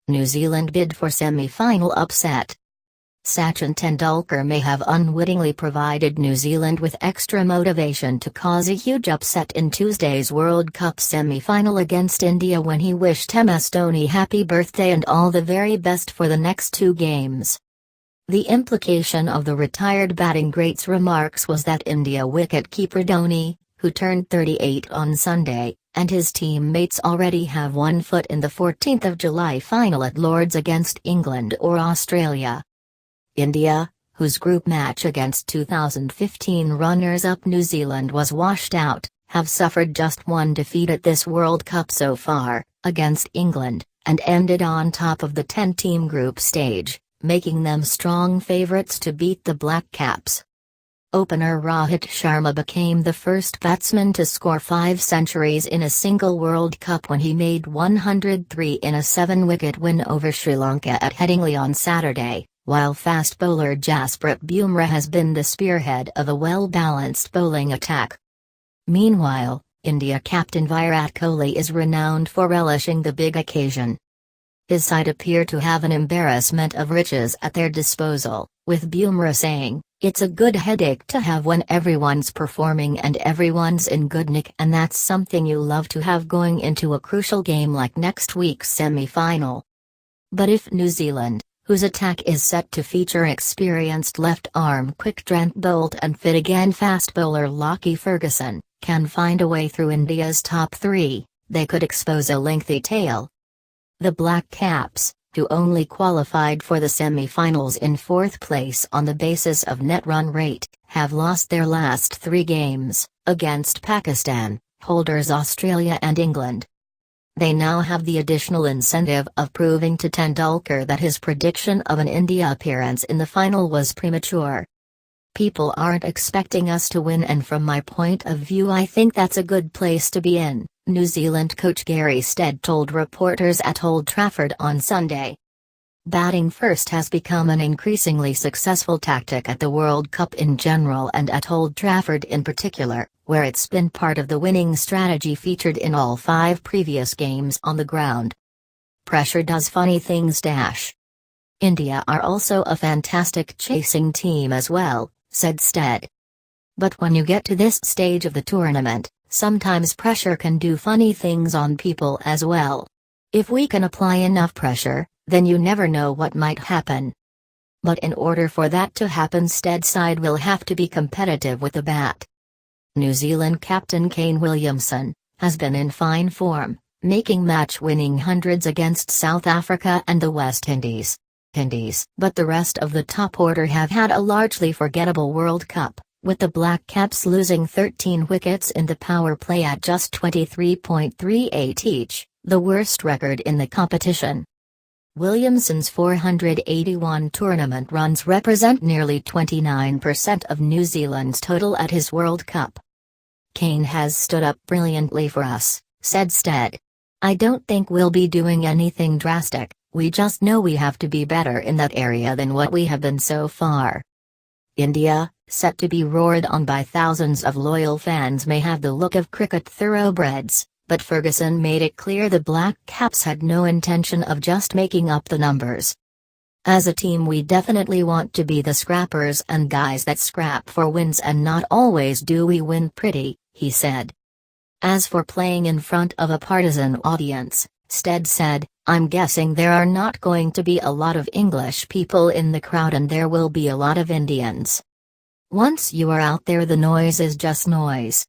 New Zealand bid for semi-final upset. Sachin Tendulkar may have unwittingly provided New Zealand with extra motivation to cause a huge upset in Tuesday's World Cup semi-final against India when he wished MS Dhoni happy birthday and all the very best for the next two games. The implication of the retired batting great's remarks was that India wicket-keeper Dhoni, who turned 38 on Sunday, and his teammates already have one foot in the 14th of July final at Lord's against England or Australia. India, whose group match against 2015 runners-up New Zealand was washed out, have suffered just one defeat at this World Cup so far, against England, and ended on top of the 10-team group stage, making them strong favourites to beat the Black Caps. Opener Rohit Sharma became the first batsman to score 5 centuries in a single World Cup when he made 103 in a 7-wicket win over Sri Lanka at Headingley on Saturday, while fast bowler Jasprit Bumrah has been the spearhead of a well-balanced bowling attack. Meanwhile, India captain Virat Kohli is renowned for relishing the big occasion. His side appear to have an embarrassment of riches at their disposal, with Bumrah saying, "It's a good headache to have when everyone's performing and everyone's in good nick, and that's something you love to have going into a crucial game like next week's semi-final." But if New Zealand, whose attack is set to feature experienced left-arm quick Trent Boult and fit-again fast bowler Lockie Ferguson, can find a way through India's top 3, they could expose a lengthy tale. The Black Caps, who only qualified for the semi-finals in 4th place on the basis of net run rate, have lost their last 3 games, against Pakistan, holders Australia and England. They now have the additional incentive of proving to Tendulkar that his prediction of an India appearance in the final was premature. "People aren't expecting us to win, and from my point of view I think that's a good place to be in," New Zealand coach Gary Stead told reporters at Old Trafford on Sunday. Batting first has become an increasingly successful tactic at the World Cup in general and at Old Trafford in particular, where it's been part of the winning strategy featured in all 5 previous games on the ground. Pressure does funny things. India are also a fantastic chasing team as well, said Stead. But when you get to this stage of the tournament, sometimes pressure can do funny things on people as well. If we can apply enough pressure, then you never know what might happen. But in order for that to happen, Stead's side will have to be competitive with the bat. New Zealand captain Kane Williamson has been in fine form, making match-winning hundreds against South Africa and the West Indies. But the rest of the top order have had a largely forgettable World Cup, with the Black Caps losing 13 wickets in the power play at just 23.38 each, the worst record in the competition. Williamson's 481 tournament runs represent nearly 29% of New Zealand's total at his World Cup. "Kane has stood up brilliantly for us," said Stead. "I don't think we'll be doing anything drastic, we just know we have to be better in that area than what we have been so far." India, set to be roared on by thousands of loyal fans, may have the look of cricket thoroughbreds, but Ferguson made it clear the Black Caps had no intention of just making up the numbers. "As a team we definitely want to be the scrappers and guys that scrap for wins, and not always do we win pretty," he said. As for playing in front of a partisan audience, Stead said, "I'm guessing there are not going to be a lot of English people in the crowd, and there will be a lot of Indians. Once you are out there the noise is just noise.